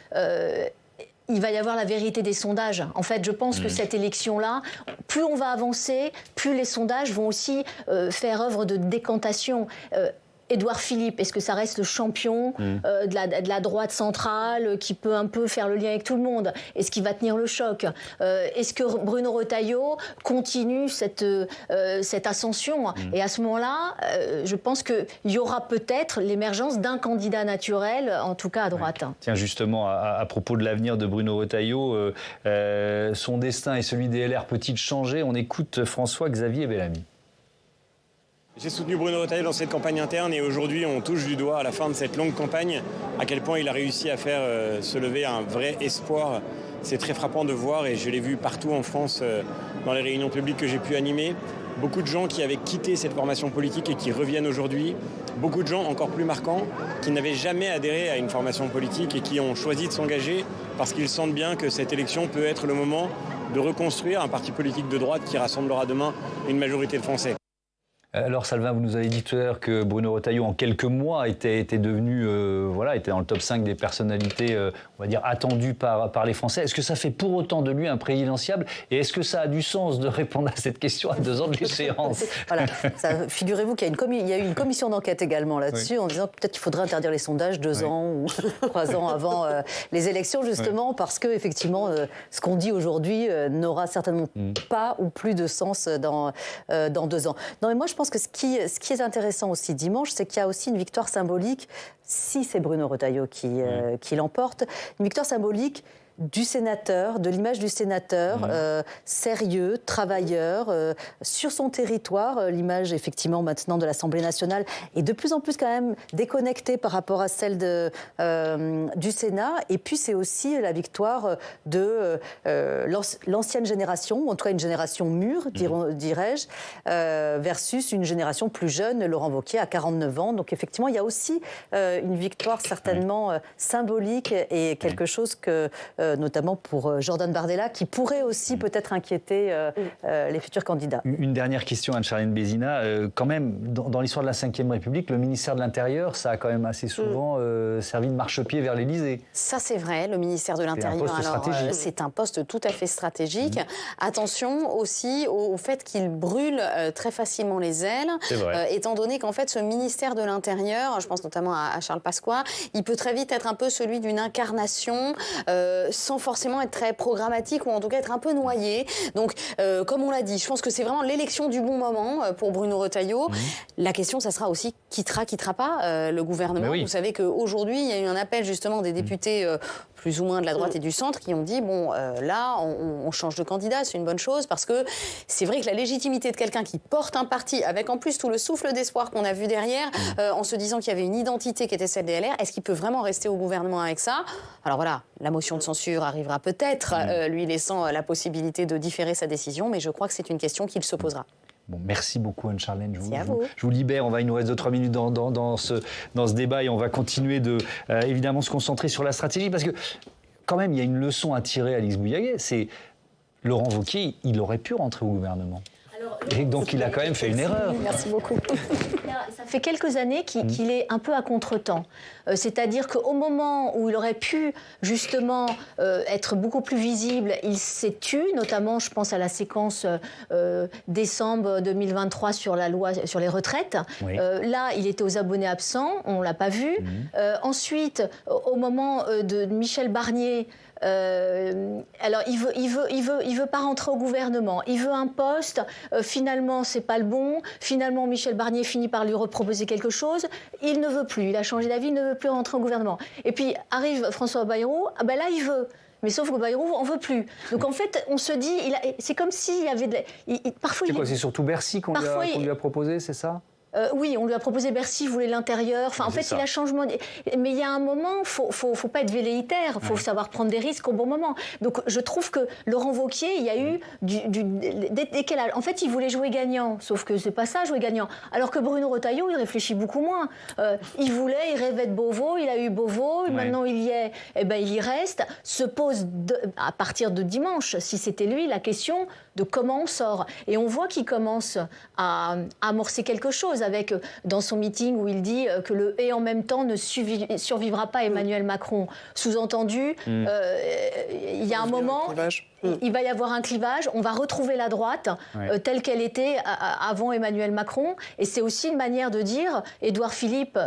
il va y avoir la vérité des sondages. En fait, je pense que cette élection-là, plus on va avancer, plus les sondages vont aussi faire œuvre de décantation. Édouard Philippe, est-ce que ça reste le champion de la droite centrale qui peut un peu faire le lien avec tout le monde? Est-ce qu'il va tenir le choc? Est-ce que Bruno Retailleau continue cette ascension? Et à ce moment-là, je pense qu'il y aura peut-être l'émergence d'un candidat naturel, en tout cas à droite. Tiens, justement, à propos de l'avenir de Bruno Retailleau, son destin et celui des LR peut-il changer? On écoute François-Xavier Bellamy. J'ai soutenu Bruno Retailleau dans cette campagne interne et aujourd'hui on touche du doigt à la fin de cette longue campagne à quel point il a réussi à faire se lever un vrai espoir. C'est très frappant de voir et je l'ai vu partout en France dans les réunions publiques que j'ai pu animer. Beaucoup de gens qui avaient quitté cette formation politique et qui reviennent aujourd'hui. Beaucoup de gens encore plus marquants qui n'avaient jamais adhéré à une formation politique et qui ont choisi de s'engager parce qu'ils sentent bien que cette élection peut être le moment de reconstruire un parti politique de droite qui rassemblera demain une majorité de Français. Alors Salvin, vous nous avez dit tout à l'heure que Bruno Retailleau, en quelques mois, était devenu, était dans le top 5 des personnalités, on va dire, attendues par les Français. Est-ce que ça fait pour autant de lui un présidentiable? Et est-ce que ça a du sens de répondre à cette question à 2 ans de l'échéance? Voilà. Figurez-vous qu'il y a eu une commission d'enquête également là-dessus, en disant que peut-être qu'il faudrait interdire les sondages 2 ans ou 3 ans avant les élections, justement, parce que effectivement, ce qu'on dit aujourd'hui n'aura certainement pas ou plus de sens dans 2 ans. Non, mais moi, je pense que ce qui est intéressant aussi dimanche, c'est qu'il y a aussi une victoire symbolique, si c'est Bruno Retailleau qui l'emporte, une victoire symbolique du sénateur, de l'image du sénateur, sérieux, travailleur, sur son territoire. L'image, effectivement, maintenant de l'Assemblée nationale est de plus en plus quand même déconnectée par rapport à celle du Sénat. Et puis, c'est aussi la victoire de l'ancienne génération, ou en tout cas une génération mûre, dirais-je, versus une génération plus jeune, Laurent Wauquiez, à 49 ans. Donc, effectivement, il y a aussi une victoire certainement symbolique et quelque chose que... notamment pour Jordan Bardella, qui pourrait aussi peut-être inquiéter les futurs candidats. Une dernière question, Anne-Charlène Bézina. Quand même, dans l'histoire de la Ve République, le ministère de l'Intérieur, ça a quand même assez souvent servi de marchepied vers l'Élysée. Ça, c'est vrai, le ministère de l'Intérieur. C'est un poste tout à fait stratégique. Attention aussi au fait qu'il brûle très facilement les ailes, étant donné qu'en fait, ce ministère de l'Intérieur, je pense notamment à Charles Pasqua, il peut très vite être un peu celui d'une incarnation sans forcément être très programmatique ou en tout cas être un peu noyé. Donc, comme on l'a dit, je pense que c'est vraiment l'élection du bon moment pour Bruno Retailleau. La question, ça sera aussi quittera pas le gouvernement. Vous savez qu'aujourd'hui, il y a eu un appel justement des députés plus ou moins de la droite et du centre qui ont dit, bon, là, on change de candidat, c'est une bonne chose, parce que c'est vrai que la légitimité de quelqu'un qui porte un parti, avec en plus tout le souffle d'espoir qu'on a vu derrière, en se disant qu'il y avait une identité qui était celle des LR, est-ce qu'il peut vraiment rester au gouvernement avec ça? Alors voilà, la motion de censure arrivera peut-être, lui laissant la possibilité de différer sa décision, mais je crois que c'est une question qu'il se posera. Bon, merci beaucoup Anne-Charlène. Je vous libère. Il nous reste 2-3 minutes dans ce débat et on va continuer de évidemment se concentrer sur la stratégie parce que quand même il y a une leçon à tirer, Alix Bouillaguet. C'est Laurent Wauquiez, il aurait pu rentrer au gouvernement. Et donc il a quand même fait une erreur. Merci beaucoup. Ça fait quelques années qu'il est un peu à contretemps. C'est-à-dire qu'au moment où il aurait pu justement être beaucoup plus visible, il s'est tu, notamment je pense à la séquence décembre 2023 sur la loi sur les retraites. Oui. Là, il était aux abonnés absents, on ne l'a pas vu. Ensuite, au moment de Michel Barnier, alors il veut pas rentrer au gouvernement, il veut un poste, finalement c'est pas le bon, finalement Michel Barnier finit par lui reproposer quelque chose, il ne veut plus, il a changé d'avis, il ne veut plus rentrer au gouvernement. Et puis arrive François Bayrou, là il veut. Mais sauf que Bayrou en veut plus. Donc en fait, on se dit, c'est comme s'il y avait parfois. C'est quoi, c'est surtout Bercy qu'on lui a proposé, c'est ça ? Oui, on lui a proposé Bercy, il voulait l'intérieur. Enfin, en fait, il a changement. Mais il y a un moment, faut pas être velléitaire. Faut savoir prendre des risques au bon moment. Donc, je trouve que Laurent Wauquiez, il y a eu dès quel âge ? En fait, il voulait jouer gagnant. Sauf que c'est pas ça, jouer gagnant. Alors que Bruno Retailleau, il réfléchit beaucoup moins. Il rêvait de Beauvau, il a eu Beauvau. Maintenant, il y est. Il y reste. Se pose à partir de dimanche, si c'était lui, la question de comment on sort. Et on voit qu'il commence à amorcer quelque chose avec, dans son meeting où il dit que le « et en même temps » ne survivra pas Emmanuel Macron. Sous-entendu, il y a un moment, il va y avoir un clivage, on va retrouver la droite telle qu'elle était avant Emmanuel Macron. Et c'est aussi une manière de dire, Édouard Philippe,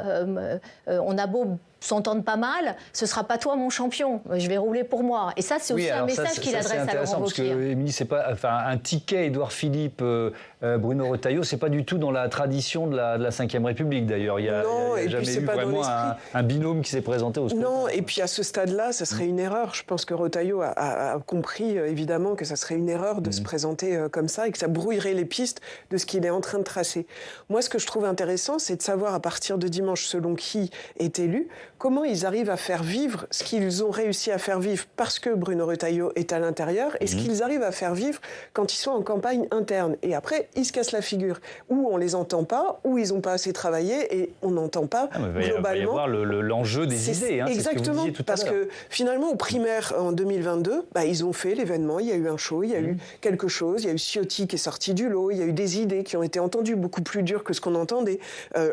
on a beau s'entendent pas mal, ce sera pas toi mon champion, je vais rouler pour moi. Et ça, c'est aussi un message qu'il adresse à Laurent Wauquiez. Parce que Émilie, c'est pas, un ticket Édouard Philippe, Bruno Retailleau, c'est pas du tout dans la tradition de la Ve République d'ailleurs. Il n'y a jamais eu vraiment un binôme qui s'est présenté au scrutin. Non, et puis à ce stade-là, ça serait une erreur. Je pense que Retailleau a compris évidemment que ça serait une erreur de se présenter comme ça et que ça brouillerait les pistes de ce qu'il est en train de tracer. Moi, ce que je trouve intéressant, c'est de savoir à partir de dimanche, selon qui est élu, comment ils arrivent à faire vivre ce qu'ils ont réussi à faire vivre parce que Bruno Retailleau est à l'intérieur et ce qu'ils arrivent à faire vivre quand ils sont en campagne interne. Et après, ils se cassent la figure. Ou on les entend pas, ou ils n'ont pas assez travaillé et on n'entend pas globalement. Il va y avoir l'enjeu des idées. Exactement, c'est ce que vous disiez tout à l'heure. Parce que finalement, aux primaires en 2022, ils ont fait l'événement, il y a eu un show, il y a eu quelque chose, il y a eu Ciotti qui est sorti du lot, il y a eu des idées qui ont été entendues beaucoup plus dures que ce qu'on entendait.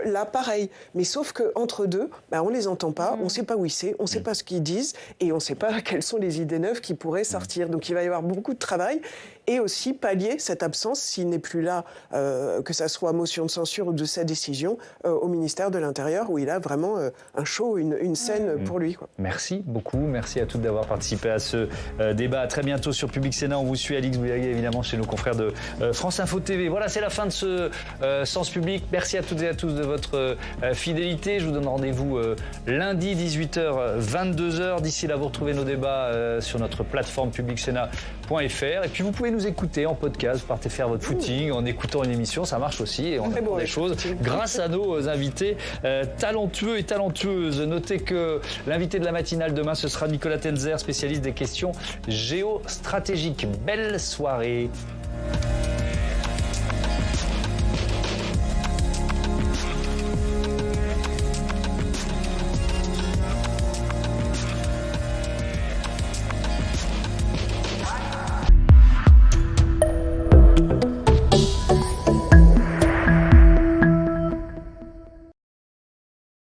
Là, pareil. Mais sauf qu'entre deux, on les entend pas, on ne sait pas où ils sont, on ne sait pas ce qu'ils disent et on ne sait pas quelles sont les idées neuves qui pourraient sortir. Donc il va y avoir beaucoup de travail et aussi pallier cette absence, s'il n'est plus là, que ça soit motion de censure ou de sa décision, au ministère de l'Intérieur où il a vraiment un show, une scène pour lui. Quoi. Merci beaucoup, merci à toutes d'avoir participé à ce débat. À très bientôt sur Public Sénat. On vous suit, Alix Bouillaguet, évidemment, chez nos confrères de France Info TV. Voilà, c'est la fin de ce Sens Public. Merci à toutes et à tous de votre fidélité. Je vous donne rendez-vous lundi 18h, 22h. D'ici là, vous retrouvez nos débats sur notre plateforme publicsénat.fr. Et puis, vous pouvez nous écouter en podcast. Vous partez faire votre footing en écoutant une émission. Ça marche aussi. Et on apprend des choses grâce à nos invités talentueux et talentueuses. Notez que l'invité de la matinale demain, ce sera Nicolas Tenzer, spécialiste des questions géostratégiques. Belle soirée.